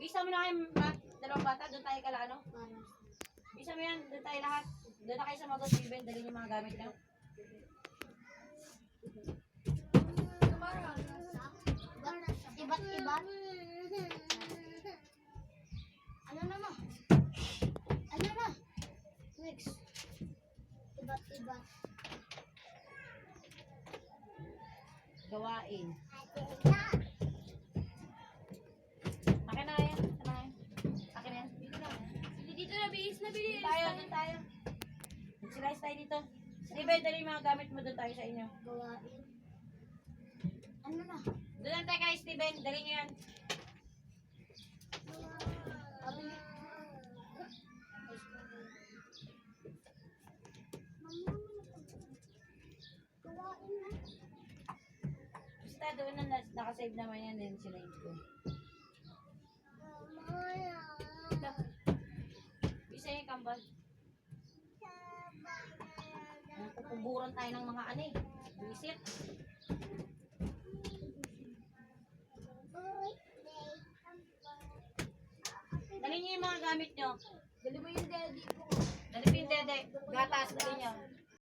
Bisa mo na kayo, dalawang bata, doon tayo kala ano? Bisa mo yan, doon tayo lahat. Doon na kayo sa mga Steven, dali yung mga gamit nyo. Ibat-ibat. Ano na mo? Ano na? Next. Ibat-ibat. Gawain. Akin na yan. Akin na yan. Dito na, bilis na, bilis. Doon tayo. Slice tayo dito. Steven, dali yung mga gamit mo, doon tayo sa inyo. Gawain. Ano na? Doon lang tayo kay Steven, dali nyo yan. Basta doon na nakasave naman yan din sila ito. Bisa yung kambal. Kukuburan tayo ng mga ano eh. Visit. Dali nyo yung mga gamit nyo. Dali mo yung daddy ko. Dali po yung dede. Gatas, dali nyo.